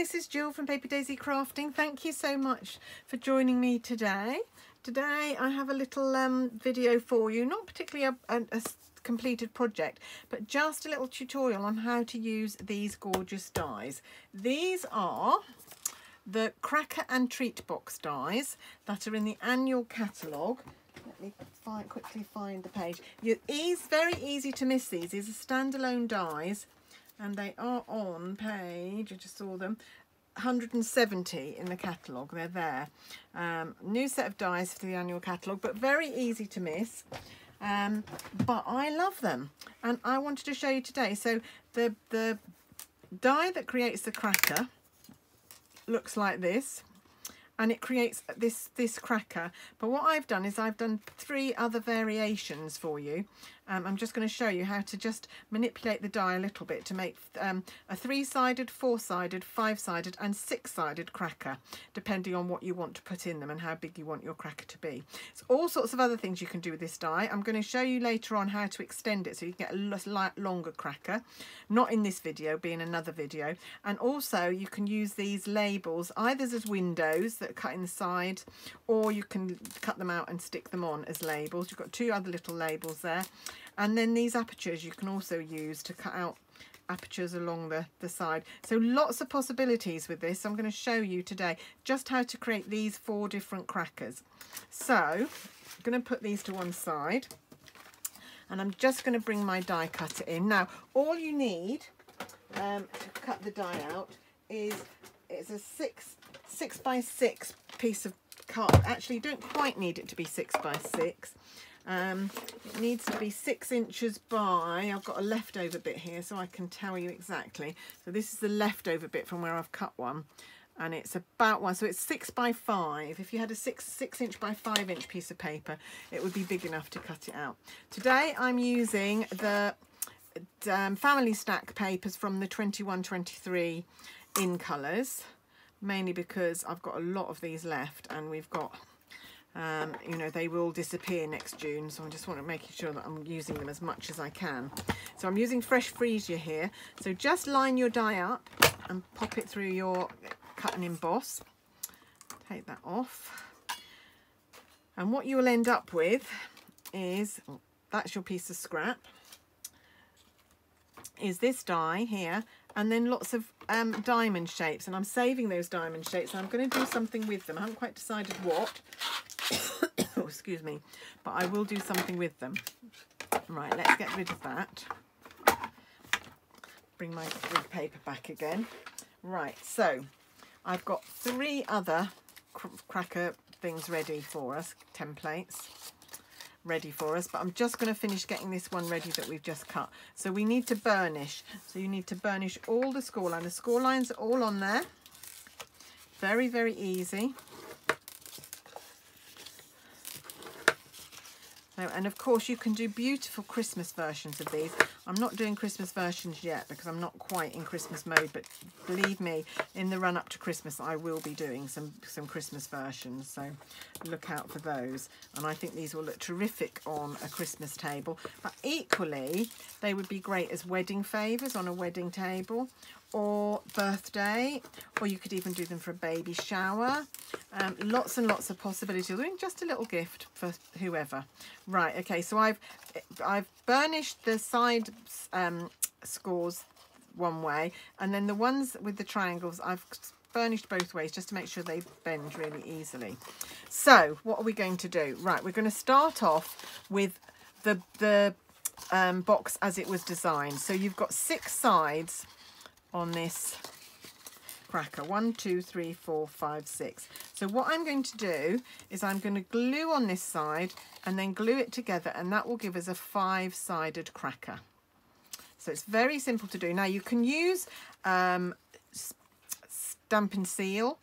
this is Jill from Paper Daisy Crafting. Thank you so much for joining me today. Today I have a little video for you, not particularly a completed project, but just a little tutorial on how to use these gorgeous dies. These are the Cracker and Treat Box dies that are in the annual catalogue. Let me quickly find the page. Very easy to miss these. These are standalone dies, and they are on page, I just saw them, 170 in the catalogue. They're there. New set of dies for the annual catalogue, but very easy to miss. But I love them, and I wanted to show you today. So the die that creates the cracker looks like this, and it creates this cracker. But what I've done is I've done 3 other variations for you. I'm just going to show you how to just manipulate the die a little bit to make a 3-sided, 4-sided, 5-sided and 6-sided cracker, depending on what you want to put in them and how big you want your cracker to be. There's all sorts of other things you can do with this die. I'm going to show you later on how to extend it so you can get a longer cracker. Not in this video, be in another video. And also you can use these labels either as windows that cut in the side, or you can cut them out and stick them on as labels. You've got 2 other little labels there. And then these apertures you can also use to cut out apertures along the side. So lots of possibilities with this. I'm going to show you today just how to create these 4 different crackers. So I'm going to put these to one side, and I'm just going to bring my die cutter in. Now all you need to cut the die out is a 6 by 6 piece of card. Actually, you don't quite need it to be 6 by 6. It needs to be 6 inches by, I've got a leftover bit here so I can tell you exactly. So this is the leftover bit from where I've cut one, and it's about one, so it's 6 by 5. If you had a 6 inch by 5 inch piece of paper, it would be big enough to cut it out. Today I'm using the family stack papers from the 21-23 in colours, mainly because I've got a lot of these left, and we've got you know, they will disappear next June, so I just want to make sure that I'm using them as much as I can. So I'm using fresh freesia here. So just line your die up and pop it through your cut and emboss. Take that off, and what you will end up with is, that's your piece of scrap, is this die here, and then lots of diamond shapes, and I'm saving those diamond shapes, and I'm going to do something with them. I haven't quite decided what. Oh, excuse me, but I will do something with them. Right, let's get rid of that. Bring my grid paper back again. Right, so I've got 3 other cracker things ready for us, templates ready for us, but I'm just going to finish getting this one ready that we've just cut. So we need to burnish. So you need to burnish all the score line. The score lines are all on there. Very, very easy. So, and of course you can do beautiful Christmas versions of these. I'm not doing Christmas versions yet because I'm not quite in Christmas mode, but believe me, in the run up to Christmas I will be doing some Christmas versions, so look out for those. And I think these will look terrific on a Christmas table, but equally they would be great as wedding favours on a wedding table, or birthday, or you could even do them for a baby shower. Lots and lots of possibilities. Doing just a little gift for whoever. Right, okay, so I've burnished the side scores one way, and then the ones with the triangles I've burnished both ways just to make sure they bend really easily. So what are we going to do? Right, we're going to start off with the box as it was designed. So you've got 6 sides on this cracker, 1, 2, 3, 4, 5, 6. So what I'm going to do is I'm going to glue on this side and then glue it together, and that will give us a 5-sided cracker. So it's very simple to do. Now you can use Stampin' Seal,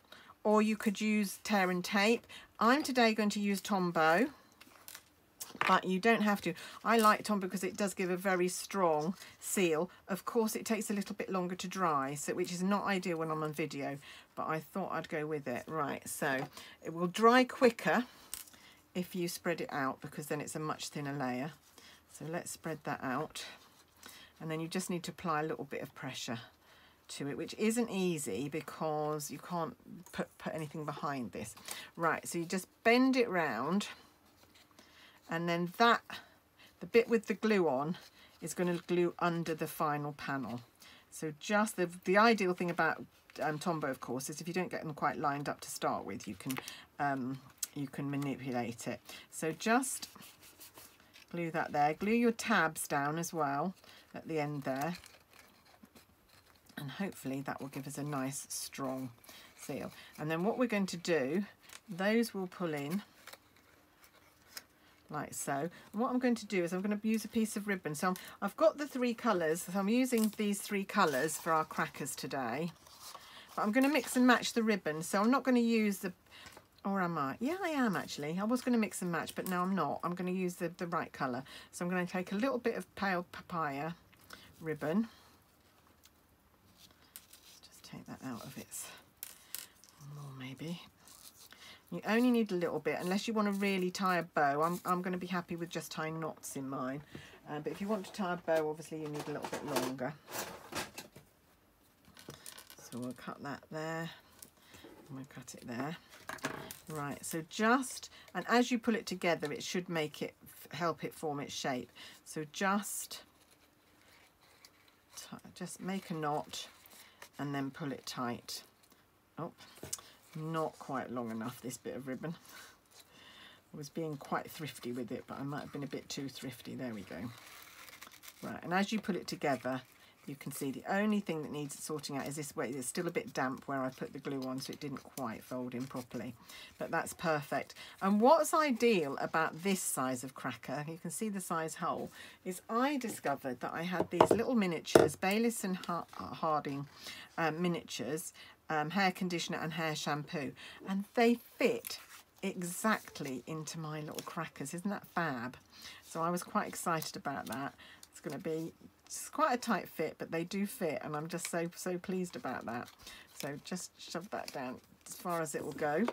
or you could use tear and tape. I'm today going to use Tombow, but you don't have to. I like Tombow because it does give a very strong seal. Of course it takes a little bit longer to dry, so which is not ideal when I'm on video, but I thought I'd go with it. Right, so it will dry quicker if you spread it out, because then it's a much thinner layer. So let's spread that out, and then you just need to apply a little bit of pressure to it, which isn't easy because you can't put anything behind this. Right, so you just bend it round, and then the bit with the glue on is going to glue under the final panel. So just the ideal thing about Tombow, of course, is if you don't get them quite lined up to start with, you can manipulate it. So just glue that there. Glue your tabs down as well at the end there, and hopefully that will give us a nice strong seal. And then what we're going to do, those will pull in like so. And what I'm going to do is I'm going to use a piece of ribbon. So I've got the 3 colours, so I'm using these 3 colours for our crackers today. But I'm going to mix and match the ribbon, so I'm not going to use the, or am I? Yeah, I am actually. I was going to mix and match, but now I'm not. I'm going to use the right colour. So I'm going to take a little bit of pale papaya ribbon. Let's just take that out of its, more maybe. You only need a little bit, unless you want to really tie a bow. I'm going to be happy with just tying knots in mine. But if you want to tie a bow, obviously you need a little bit longer. So we'll cut that there, and we'll cut it there. Right, so just, and as you pull it together, it should make it, help it form its shape. So just make a knot and then pull it tight. Oh, not quite long enough, this bit of ribbon. I was being quite thrifty with it, but I might have been a bit too thrifty. There we go. Right, and as you put it together, you can see the only thing that needs sorting out is this way. It's still a bit damp where I put the glue on, so it didn't quite fold in properly, but that's perfect. And what's ideal about this size of cracker, you can see the size hole, is I discovered that I had these little miniatures, Bayliss and Harding miniatures, hair conditioner and hair shampoo, and they fit exactly into my little crackers. Isn't that fab? So I was quite excited about that. It's going to be, it's quite a tight fit, but they do fit, and I'm just so pleased about that. So just shove that down as far as it will go,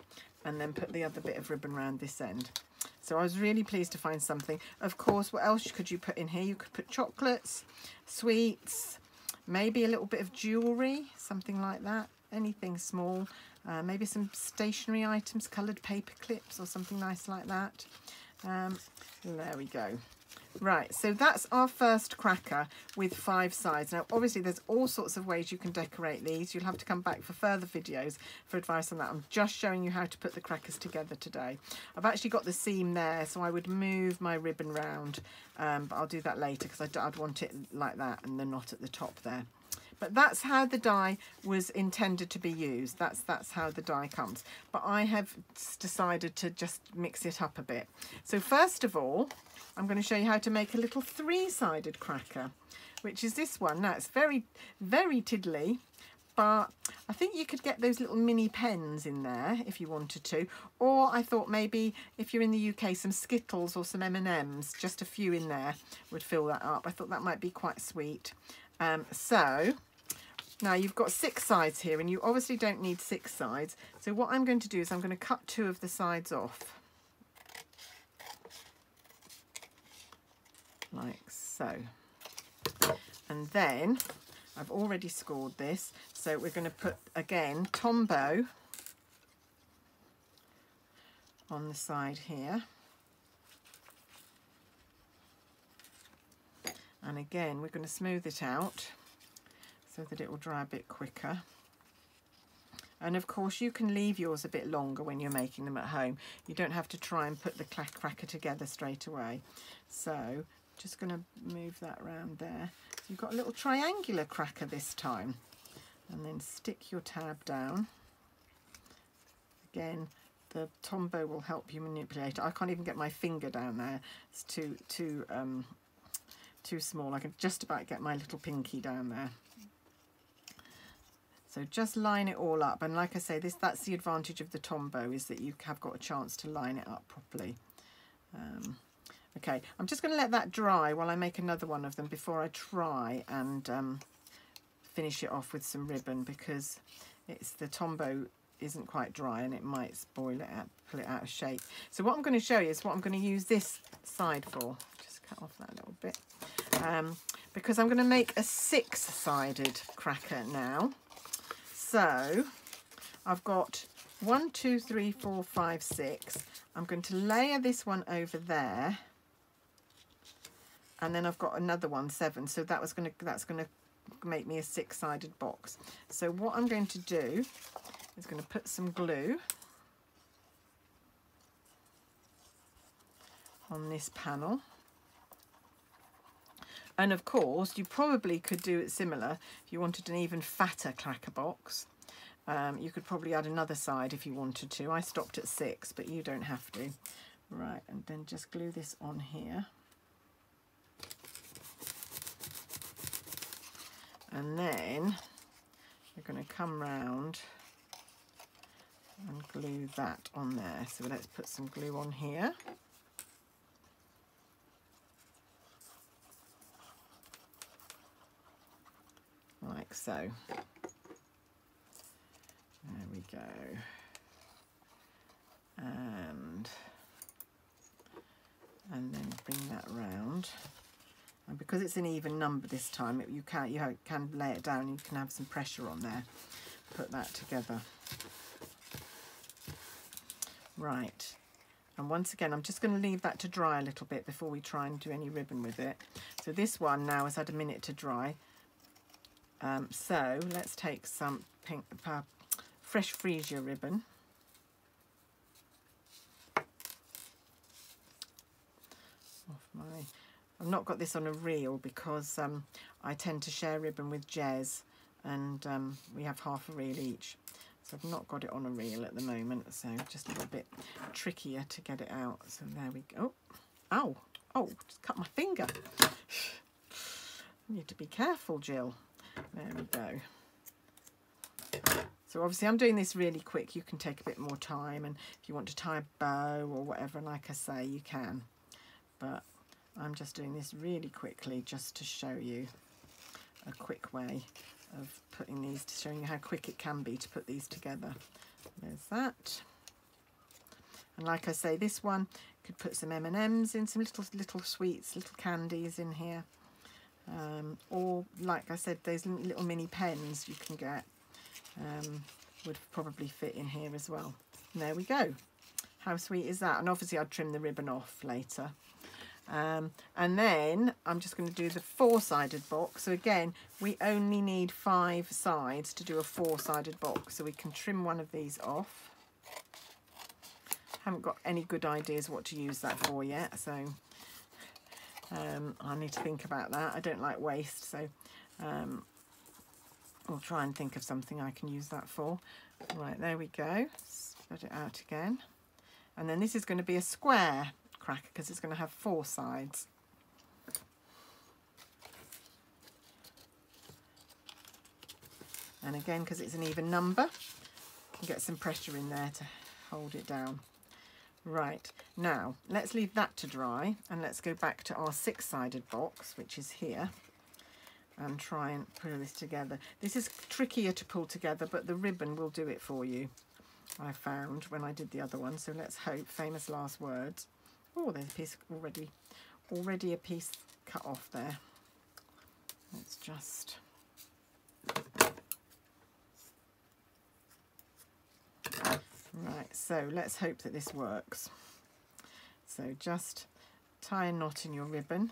and then put the other bit of ribbon around this end. So I was really pleased to find something. Of course, what else could you put in here? You could put chocolates, sweets, maybe a little bit of jewellery, something like that. Anything small, maybe some stationery items, coloured paper clips or something nice like that. There we go. Right, so that's our first cracker with 5 sides. Now, obviously, there's all sorts of ways you can decorate these. You'll have to come back for further videos for advice on that. I'm just showing you how to put the crackers together today. I've actually got the seam there, so I would move my ribbon round, but I'll do that later because I'd want it like that and the knot at the top there. But that's how the die was intended to be used. That's how the die comes. But I have decided to just mix it up a bit. So first of all, I'm going to show you how to make a little 3-sided cracker, which is this one. Now, it's very, very tiddly, but I think you could get those little mini pens in there if you wanted to. Or I thought maybe if you're in the UK, some Skittles or some M&Ms, just a few in there would fill that up. I thought that might be quite sweet. So now you've got 6 sides here, and you obviously don't need 6 sides. So what I'm going to do is I'm going to cut 2 of the sides off. Like so. And then I've already scored this, so we're going to put, again, Tombow on the side here. And again, we're going to smooth it out so that it will dry a bit quicker. And of course, you can leave yours a bit longer when you're making them at home. You don't have to try and put the cracker together straight away. So just going to move that around there. So you've got a little triangular cracker this time. And then stick your tab down. Again, the Tombow will help you manipulate it. I can't even get my finger down there. It's too small. I can just about get my little pinky down there. So just line it all up, and like I say, that's the advantage of the Tombow, is that you have got a chance to line it up properly. Okay, I'm just going to let that dry while I make another one of them before I try and finish it off with some ribbon, because the Tombow isn't quite dry and it might spoil it out, pull it out of shape. So what I'm going to show you is what I'm going to use this side for. Just cut off that little bit. because I'm going to make a 6-sided cracker now. So I've got 1, 2, 3, 4, 5, 6. I'm going to layer this one over there, and then I've got another one, 7. So that's going to make me a 6-sided box. So what I'm going to do is going to put some glue on this panel. And of course, you probably could do it similar if you wanted an even fatter cracker box. You could probably add another side if you wanted to. I stopped at 6, but you don't have to. Right, and then just glue this on here. And then you're going to come round and glue that on there. So let's put some glue on here. Like so. There we go. And then bring that round. And because it's an even number this time, you can lay it down. You can have some pressure on there. Put that together. Right. And once again, I'm just going to leave that to dry a little bit before we try and do any ribbon with it. So this one now has had a minute to dry. So let's take some pink, fresh freesia ribbon. I've not got this on a reel because I tend to share ribbon with Jez, and we have half a reel each. So I've not got it on a reel at the moment, so just a little bit trickier to get it out. So there we go. Oh, just cut my finger. I need to be careful, Jill. There we go. So obviously I'm doing this really quick. You can take a bit more time, and if you want to tie a bow or whatever, like I say, you can. But I'm just doing this really quickly just to show you a quick way of putting these, showing you how quick it can be to put these together. There's that. And like I say, this one could put some M&Ms in, some little sweets, little candies in here. Or like I said, those little mini pens you can get would probably fit in here as well. And there we go. How sweet is that? And obviously I'd trim the ribbon off later. And then I'm just going to do the 4-sided box. So again, we only need 5 sides to do a 4-sided box. So we can trim one of these off. Haven't got any good ideas what to use that for yet, so I need to think about that. I don't like waste, so I'll try and think of something I can use that for. Right, there we go. Spread it out again. And then this is going to be a square cracker because it's going to have 4 sides. And again, because it's an even number, you can get some pressure in there to hold it down. Right, now let's leave that to dry, and let's go back to our 6-sided box, which is here, and try and pull this together. This is trickier to pull together, but the ribbon will do it for you, I found when I did the other one. So let's hope, famous last words. Oh, there's a piece already a piece cut off there. Let's just right, so let's hope that this works. So just tie a knot in your ribbon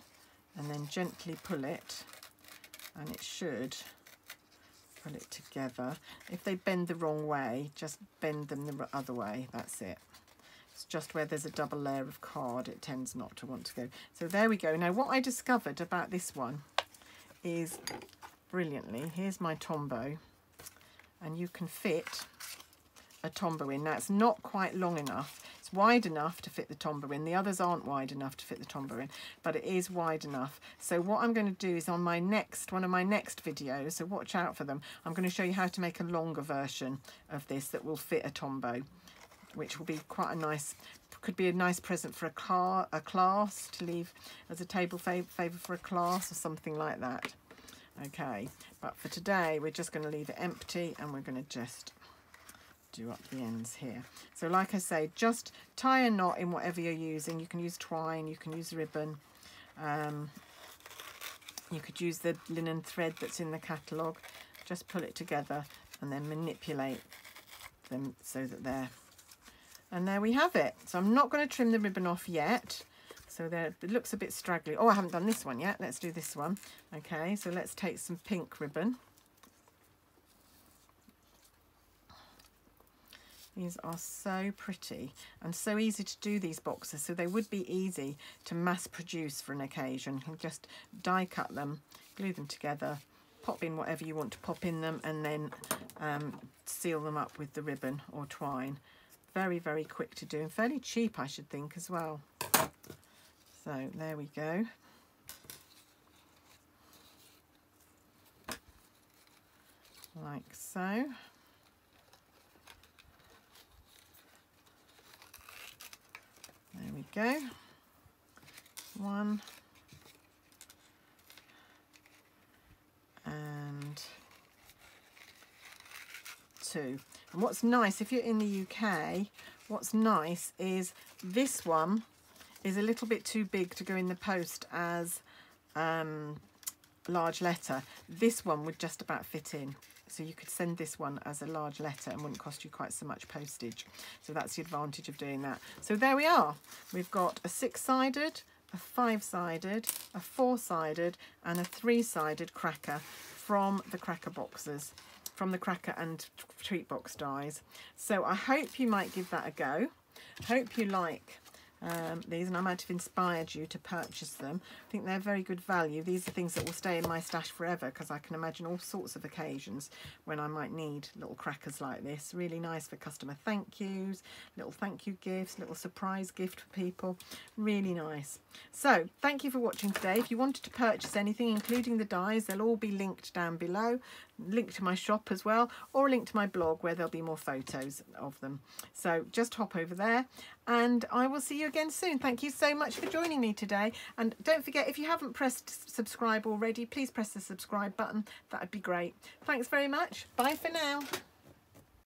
and then gently pull it, and it should pull it together. If they bend the wrong way, just bend them the other way. That's it. It's just where there's a double layer of card, it tends not to want to go. So there we go. Now what I discovered about this one is brilliantly, here's my tombow, and you can fit a tombow in. Now it's not quite long enough. It's wide enough to fit the tombow in. The others aren't wide enough to fit the tombow in, but it is wide enough. So what I'm going to do is on my one of my next videos, so watch out for them, I'm going to show you how to make a longer version of this that will fit a tombow, which will be quite a nice, could be a nice present for a class to leave as a table favour for a class or something like that. Okay, but for today we're just going to leave it empty, and we're going to just do up the ends here. So like I say, just tie a knot in whatever you're using. You can use twine, you can use ribbon, You could use the linen thread that's in the catalogue, just pull it together and then manipulate them so that they're, and there we have it. So I'm not going to trim the ribbon off yet. So there, it looks a bit straggly. Oh, I haven't done this one yet. Let's do this one. Okay, so let's take some pink ribbon. These are so pretty and so easy to do, these boxes, so they would be easy to mass produce for an occasion. You can just die cut them, glue them together, pop in whatever you want to pop in them, and then seal them up with the ribbon or twine. Very, very quick to do and fairly cheap, I should think, as well. So there we go. Like so. There we go. 1 and 2. And what's nice, if you're in the UK, what's nice is this one is a little bit too big to go in the post as large letter. This one would just about fit in. So you could send this one as a large letter and wouldn't cost you quite so much postage. So that's the advantage of doing that. So there we are. We've got a 6-sided, a 5-sided, a 4-sided and a 3-sided cracker from the cracker boxes, from the cracker and treat box dies. So I hope you might give that a go. Hope you like these, and I might have inspired you to purchase them. I think they're very good value. These are things that will stay in my stash forever, because I can imagine all sorts of occasions when I might need little crackers like this. Really nice for customer thank yous, little thank you gifts, little surprise gift for people. Really nice. So thank you for watching today. If you wanted to purchase anything, including the dies, they'll all be linked down below. Link to my shop as well, or a link to my blog where there'll be more photos of them. So just hop over there and I will see you again soon. Thank you so much for joining me today, and don't forget, if you haven't pressed subscribe already, please press the subscribe button. That would be great. Thanks very much. Bye for now.